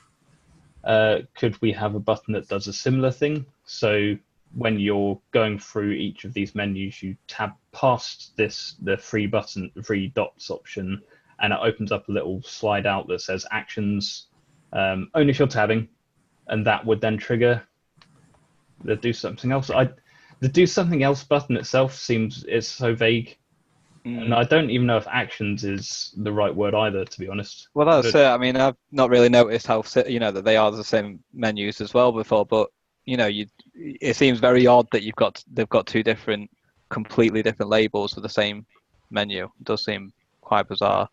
Could we have a button that does a similar thing? So when you're going through each of these menus, you tab past the three dots option, and it opens up a little slide out that says actions. Only if you're tabbing, and that would then trigger the do something else. The do something else button itself is so vague, and I don't even know if actions is the right word either, to be honest. Well, that's it. I mean, I've not really noticed how that they are the same menus as well before, but it seems very odd that they've got two completely different labels for the same menu. It does seem quite bizarre.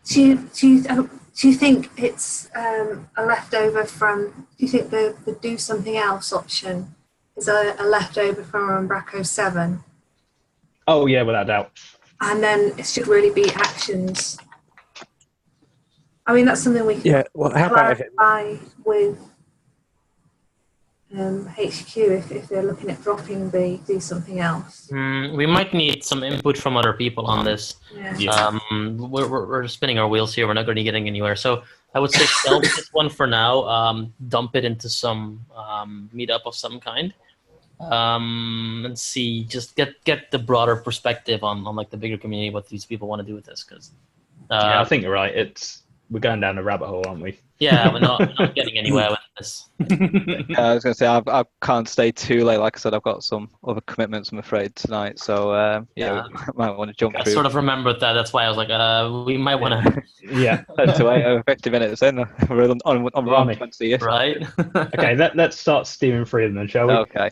Do you think it's a leftover from? Do you think the do something else option is a leftover from Umbraco 7? Oh yeah, without doubt. And then it should really be actions. I mean, that's something we can clarify with HQ if they're looking at dropping the do something else. We might need some input from other people on this. Yeah. We're spinning our wheels here. We're not going to get anywhere. So I would say shelve this one for now. Dump it into some meetup of some kind, and see. Just get the broader perspective on like the bigger community, what these people want to do with this. Because yeah, I think you're right. We're going down a rabbit hole, aren't we? Yeah, we're not getting anywhere with this. I was going to say I can't stay too late. Like I said, I've got some other commitments, I'm afraid, tonight. So we might want to jump through. I sort of remembered that. That's why I was like, we might want to. Yeah. To wait over 50 minutes in. We're on round 20. Right. Okay, let's start steaming through them then, shall we? Okay.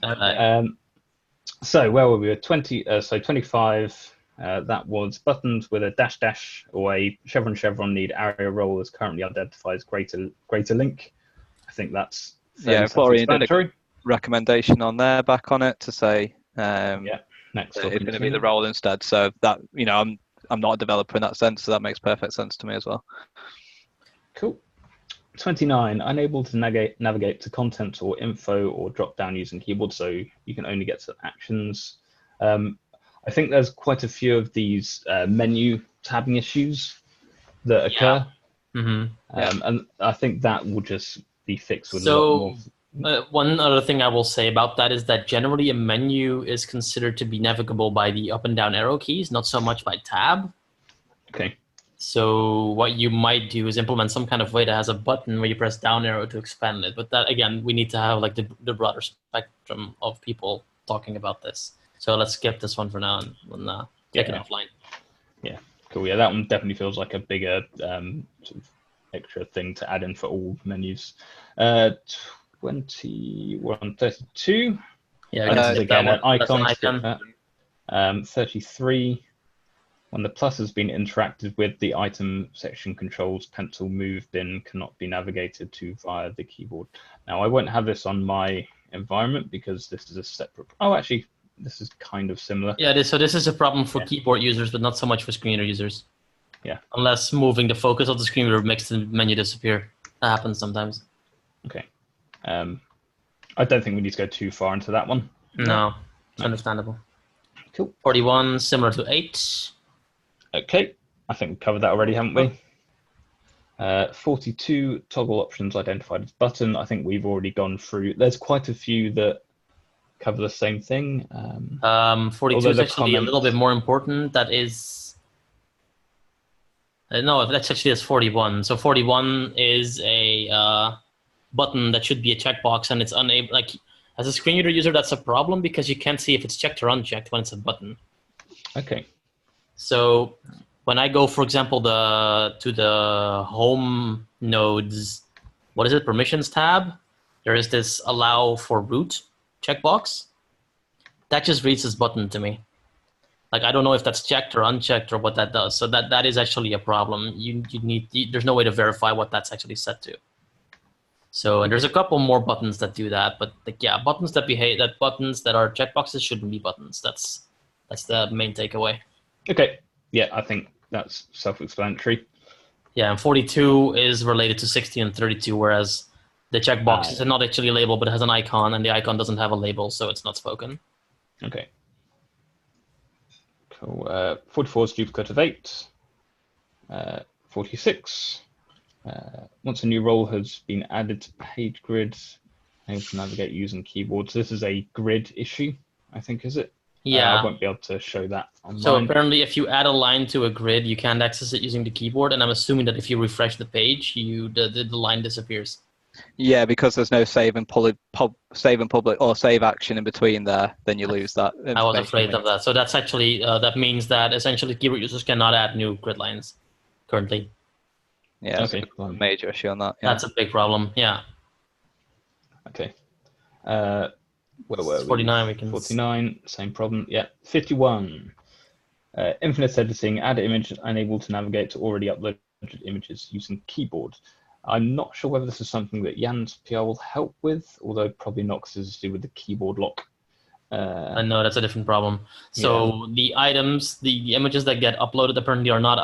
So where were we? 25. That was buttons with a dash or a chevron need area role as currently identified as greater link. I think that's Florian did a recommendation on there back on it to say next it's going to be the role instead. So that I'm not a developer in that sense, so that makes perfect sense to me as well. Cool. 29, unable to navigate to content or info or drop down using keyboard, so you can only get to actions. I think there's quite a few of these menu tabbing issues that occur. Yeah. Mm-hmm. And I think that will just be fixed with a lot more. One other thing I will say about that is that generally a menu is considered to be navigable by the up and down arrow keys, not so much by tab. Okay. So what you might do is implement some kind of way that has a button where you press down arrow to expand it. But that, again, we need to have like the broader spectrum of people talking about this. So let's skip this one for now and take it offline. Yeah, cool. Yeah, that one definitely feels like a bigger sort of extra thing to add in for all menus. 32. Yeah, again an icon. icon. 33. When the plus has been interacted with, the item section controls pencil move bin cannot be navigated to via the keyboard. Now I won't have this on my environment because this is a separate. Oh, actually. This is kind of similar. Yeah, so this is a problem for keyboard users, but not so much for screen reader users. Yeah. Unless moving the focus of the screen reader makes the menu disappear. That happens sometimes. Okay. I don't think we need to go too far into that one. No, it's understandable. Cool. 41, similar to 8. Okay. I think we've covered that already, haven't we? 42, toggle options identified as button. I think we've already gone through. There's quite a few that cover the same thing. 42 is actually a little bit more important. That is no, that's actually 41. So 41 is a button that should be a checkbox, and it's unable. Like as a screen reader user, that's a problem because you can't see if it's checked or unchecked when it's a button. Okay. So when I go, for example, to the home nodes, what is it? Permissions tab. There is this allow for root checkbox. That just reads this button to me. Like I don't know if that's checked or unchecked or what that does. So that is actually a problem. There's no way to verify what that's actually set to. So and there's a couple more buttons that do that, but buttons that are checkboxes shouldn't be buttons. That's the main takeaway. Okay. Yeah, I think that's self-explanatory. Yeah, and 42 is related to 60 and 32, whereas the checkbox is not actually a label, but it has an icon, and the icon doesn't have a label, so it's not spoken. Okay. Cool. 44 is duplicate of 8. 46. Once a new role has been added to page grid, able to navigate using keyboard. So this is a grid issue, I think, is it? Yeah. I won't be able to show that online. So apparently if you add a line to a grid, you can't access it using the keyboard, and I'm assuming that if you refresh the page, the line disappears. Yeah, because there's no save and public or save action in between there, then you lose that. I was afraid of that. So that's actually that means that essentially keyboard users cannot add new grid lines currently. Yeah, that's a major issue on that. Yeah. That's a big problem. Yeah. Okay. Where were we? 49. We can 49. Same problem. Yeah. 51. Infinite editing. Add image unable to navigate to already uploaded images using keyboard. I'm not sure whether this is something that Jan's PR will help with, although probably not because it's to do with the keyboard lock. I know that's a different problem. So the items, the images that get uploaded apparently are not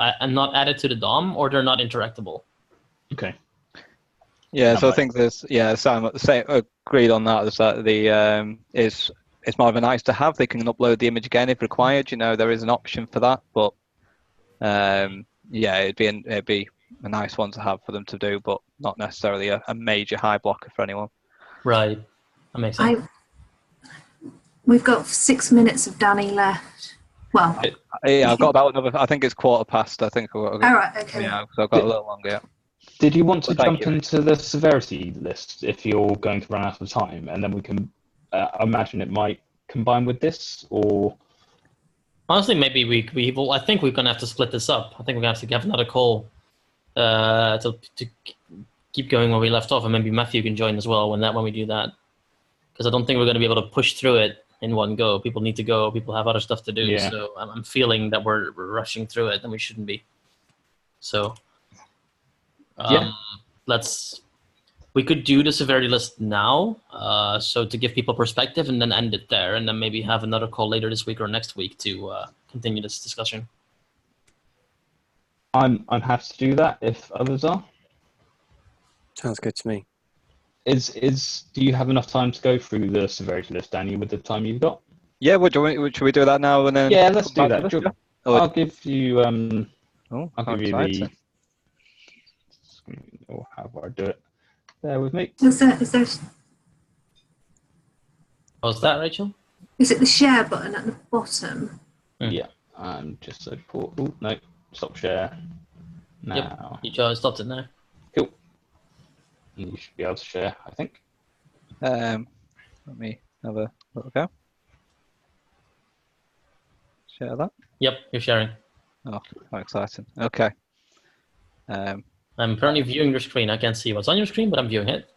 added to the DOM, or they're not interactable. Okay. Yeah, so I think there's Sam agreed on that. Is that the it's more of a nice to have. They can upload the image again if required. There is an option for that, but it'd be a nice one to have for them to do, but not necessarily a major high blocker for anyone. Right, that makes sense. We've got 6 minutes of Danny left. Well, I've got about another. I think it's 15:15. I think. All right, okay. Yeah, so I've got a little longer. Yeah. Did you want to jump into the severity list if you're going to run out of time, and then we can imagine it might combine with this, or? Honestly, maybe we will. I think we're gonna have to split this up. I think we're gonna have to have another call to keep going where we left off, and maybe Matthew can join as well when we do that, because I don't think we're gonna be able to push through it in one go. People need to go. People have other stuff to do. Yeah. So I'm feeling that we're rushing through it, and we shouldn't be. So. We could do the severity list now, so to give people perspective, and then end it there, and then maybe have another call later this week or next week to continue this discussion. I'm happy to do that if others are. Sounds good to me. Do you have enough time to go through the severity list, Danny, with the time you've got? Yeah, should we do that now and then? Yeah, let's do that. I'll give you I'll give you the. Or how do I do it? Bear with me. Is there... Was that, Rachel? Is it the share button at the bottom? Yeah. Just so no, stop share. Now. Yep. You just stopped it now. Cool. You should be able to share, I think. Let me have a little go. Share that. Yep, you're sharing. Oh, how exciting! Okay. I'm currently viewing your screen. I can't see what's on your screen, but I'm viewing it.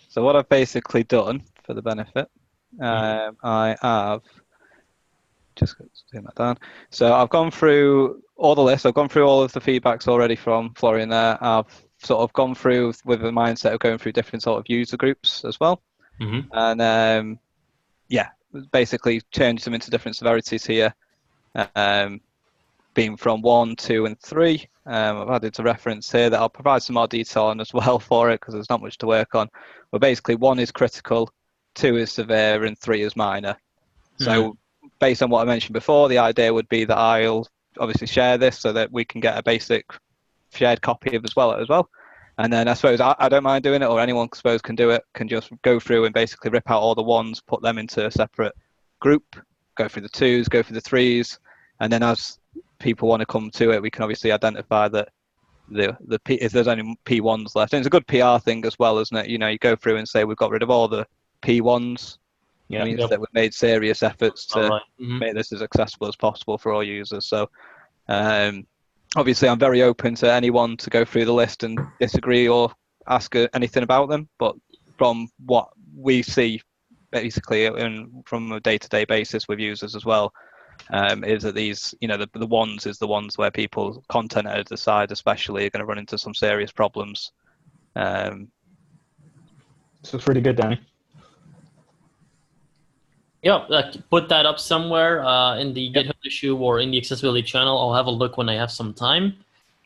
So what I've basically done for the benefit, I have just turn that down. So I've gone through all the lists. I've gone through all of the feedbacks already from Florian there. I've sort of gone through with the mindset of going through different sort of user groups as well. And basically changed them into different severities here. Being from 1, 2, and 3. I've added a reference here that I'll provide some more detail on as well for it, because there's not much to work on. But basically 1 is critical, 2 is severe, and 3 is minor. So based on what I mentioned before, the idea would be that I'll obviously share this so that we can get a basic shared copy of as well. And then I suppose I don't mind doing it, or anyone I suppose can do it, can just go through and basically rip out all the 1s, put them into a separate group, go through the 2s, go through the 3s, and then as people want to come to it, we can obviously identify that if there's only P1s left. And it's a good PR thing as well, isn't it? You go through and say we've got rid of all the P1s. It means that we've made serious efforts to make this as accessible as possible for all users. So obviously I'm very open to anyone to go through the list and disagree or ask anything about them. But from what we see basically from a day-to-day basis with users as well, is that these, the 1s is the ones where people, content editors side especially, are going to run into some serious problems. So it's really good, Danny. Yeah, put that up somewhere in the GitHub issue or in the accessibility channel. I'll have a look when I have some time.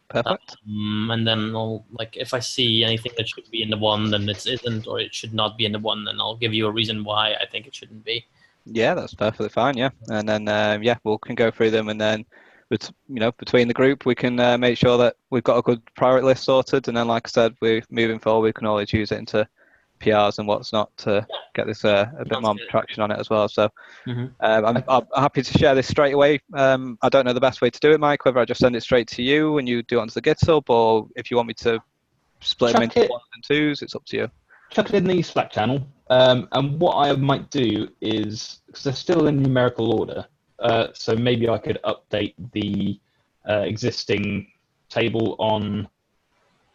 Perfect. And then I'll, if I see anything that should be in the 1, then it isn't, or it should not be in the 1, then I'll give you a reason why I think it shouldn't be. Yeah, that's perfectly fine. Yeah, and then we can go through them, and then between the group we can make sure that we've got a good priority list sorted, and then like I said, we're moving forward. We can always use it into PRs and what's not to get this a bit more traction on it as well. So I'm happy to share this straight away. I don't know the best way to do it, Mike. Whether I just send it straight to you and you do it onto the GitHub, or if you want me to split them into 1s and 2s, it's up to you. Chuck it in the Slack channel. And what I might do is, because they're still in numerical order, so maybe I could update the existing table on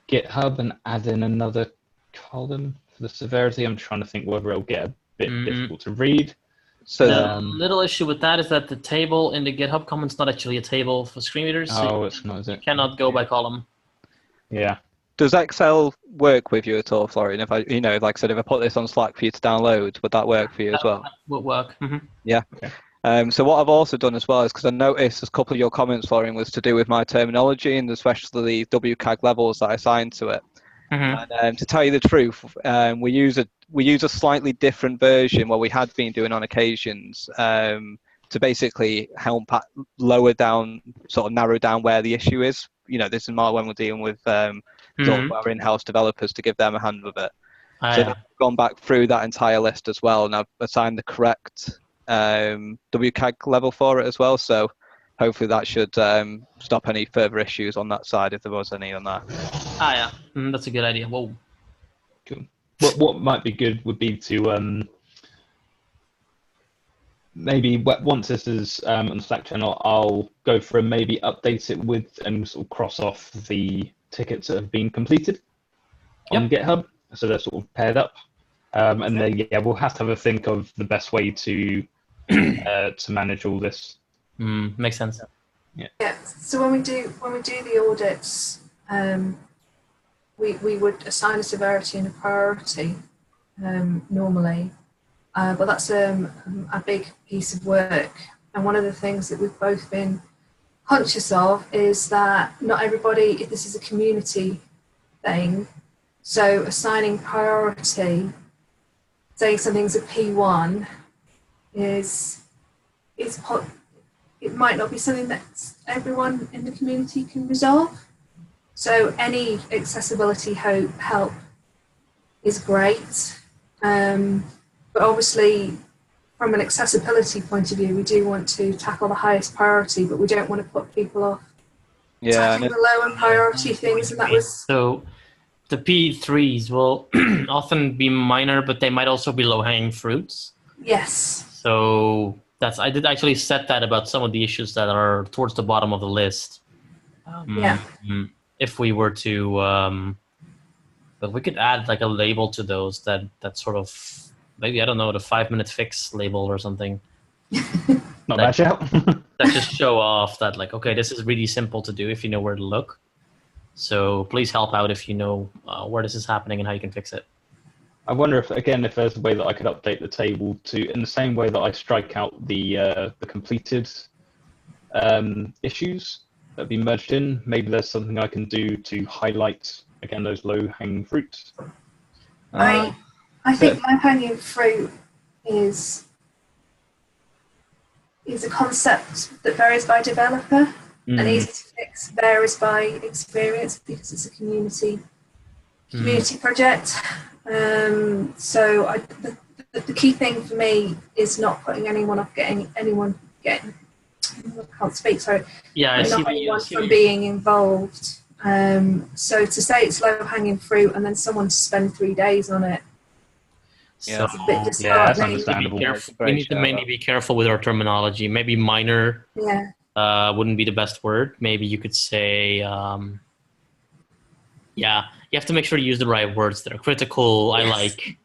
GitHub and add in another column for the severity. I'm trying to think whether it'll get a bit difficult to read. So the little issue with that is that the table in the GitHub comments not actually a table for screen readers. So it's not, is it? You cannot go by column. Yeah. does Excel work with you at all, Florian? If I, like I said, if I put this on Slack for you to download, would that work for you as well? That would work. Yeah. Okay. So what I've also done as well is, because I noticed a couple of your comments, Florian, was to do with my terminology and especially the WCAG levels that I assigned to it. And to tell you the truth, we use a slightly different version, what we had been doing on occasions, to basically help lower down, sort of narrow down where the issue is. This is more when we're dealing with sort of our in-house developers to give them a hand with it. I've gone back through that entire list as well, and I've assigned the correct WCAG level for it as well. So hopefully that should stop any further issues on that side if there was any on that. That's a good idea. Whoa. Cool. What might be good would be to maybe once this is on the Slack channel, I'll go through and maybe update it with and sort of cross off the tickets that have been completed on GitHub, so they're sort of paired up. And then we'll have to have a think of the best way to manage all this. Makes sense. Yeah. So when we do the audits, we would assign a severity and a priority normally, but that's a big piece of work. And one of the things that we've both been conscious of is that not everybody, if this is a community thing, so assigning priority, saying something's a P1 it might not be something that everyone in the community can resolve. So any accessibility help is great, but obviously from an accessibility point of view, we do want to tackle the highest priority, but we don't want to put people off tackling the lower priority things. And that was so. The P3s will often be minor, but they might also be low-hanging fruits. Yes. So I did actually set that about some of the issues that are towards the bottom of the list. If we were to, but we could add like a label to those that sort of, maybe, I don't know, the 5-minute fix label or something. Not bad shout. That just show off that, like, okay, this is really simple to do if you know where to look. So please help out if you know where this is happening and how you can fix it. I wonder if there's a way that I could update the table to, in the same way that I strike out the completed issues that have been merged in. Maybe there's something I can do to highlight again those low-hanging fruits. I think low-hanging fruit is a concept that varies by developer. And easy to fix varies by experience because it's a community project. So the key thing for me is not putting anyone off I can't speak, sorry. Yeah, not anyone from being involved. So to say it's low-hanging fruit and then someone to spend 3 days on it, so, it's a bit disheartening. That's understandable. We need to mainly be careful with our terminology. Maybe minor. Yeah. Wouldn't be the best word. Maybe you could say, you have to make sure to use the right words there. Critical, I like.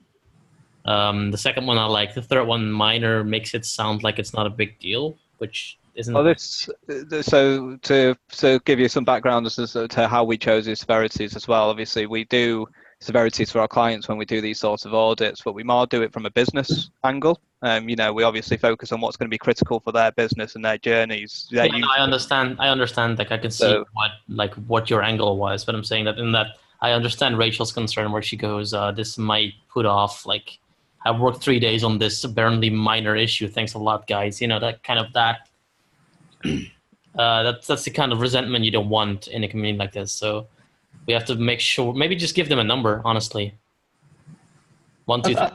The second one I like. The third one, minor, makes it sound like it's not a big deal, which isn't. Well, so to give you some background as to how we chose these severities as well. Obviously, we do severities for our clients when we do these sorts of audits, but we more do it from a business angle. We obviously focus on what's going to be critical for their business and their journeys. I understand. Like I can see what your angle was, but I'm saying that I understand Rachel's concern where she goes, this might put off, like, I worked 3 days on this apparently minor issue. Thanks a lot, guys. That kind of that's the kind of resentment you don't want in a community like this. So we have to make sure, maybe just give them a number, honestly. 1, 2, 3.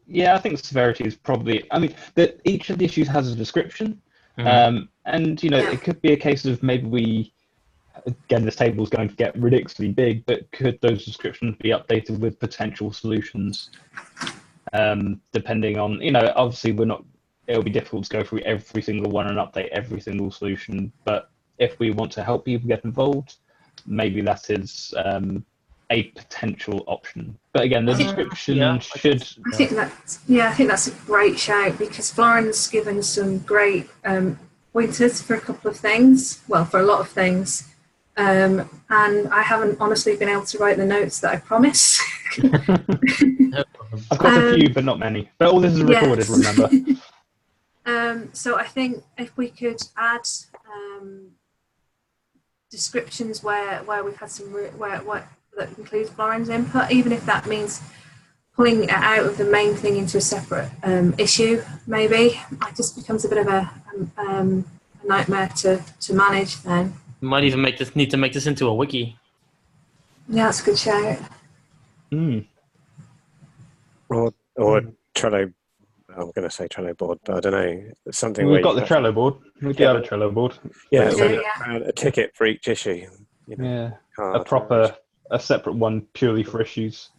Yeah, I think severity is probably, that each of the issues has a description. And, it could be a case of maybe again, this table is going to get ridiculously big, but could those descriptions be updated with potential solutions? Depending on, obviously it'll be difficult to go through every single one and update every single solution, but if we want to help people get involved, maybe that is a potential option. But again, the description should. I think that's a great shout, because Florin's given some great pointers for a couple of things. Well, for a lot of things. And I haven't honestly been able to write the notes that I promised. I've got a few, but not many. But all this is recorded, remember. So I think if we could add descriptions where we've had some where that includes Florin's input, even if that means pulling it out of the main thing into a separate issue, maybe. It just becomes a bit of a nightmare to manage then. You might even need to make this into a wiki. Yeah, that's a good shout. Or Trello. I'm going to say Trello board, but I don't know. Something we've got the Trello board. We do have a Trello board. Yeah, so a ticket for each issue. A separate one purely for issues.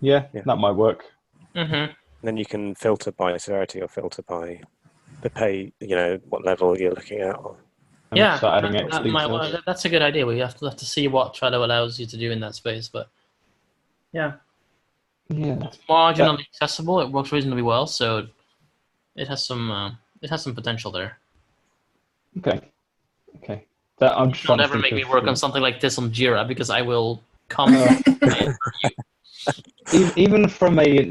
Yeah, that might work. Mm-hmm. Then you can filter by severity or filter by the pay. What level you're looking at. Yeah, start adding that's a good idea. We have to see what Trello allows you to do in that space, but it's marginally accessible. It works reasonably well, so it has some potential there. Okay. I'm just Don't ever make me work on something like this on Jira, because I will come. Even from a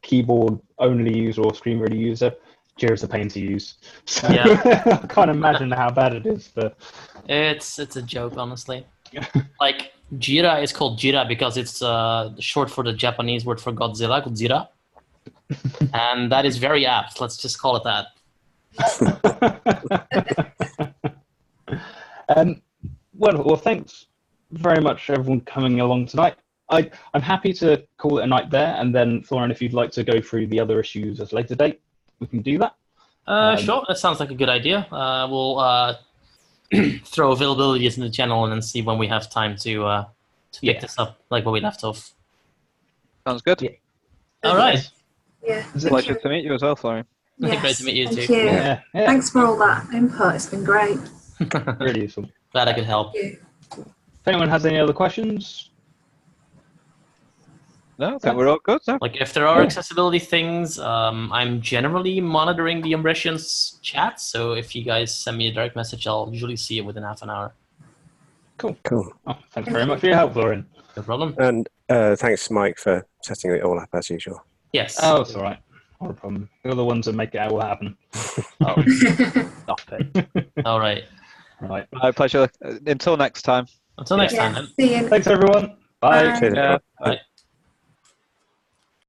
keyboard only user or screen reader user, Jira's a pain to use. So I can't imagine how bad it is. It's a joke, honestly. Like, Jira is called Jira because it's short for the Japanese word for Godzilla, Godzilla. And that is very apt. Let's just call it that. Well, thanks very much, everyone, coming along tonight. I'm happy to call it a night there, and then, Florin, if you'd like to go through the other issues at a later date, we can do that. Sure, that sounds like a good idea. We'll throw availabilities in the channel and then see when we have time to pick this up, like where we left off. Sounds good. Yeah. All right. Yeah. Pleasure to meet you as well, Florin. Yes, Great to meet you thank too. you. Yeah. Thanks for all that input. It's been great. Really useful. Glad I could help. Thank you. If anyone has any other questions? No, I think we're all good. So. Like, if there are accessibility things, I'm generally monitoring the Umbracians chat, so if you guys send me a direct message, I'll usually see it within half an hour. Cool. Oh, thanks very much for your help, Florin. No problem. And thanks, Mike, for setting it all up as usual. Yes. Oh, it's all right. Not a problem. You're the ones that make it all happen. Oh, stop it. All right. Right. My pleasure. Until next time. Until next time, then. See you. Thanks, everyone. Bye. Bye. Cheers, everyone. Bye.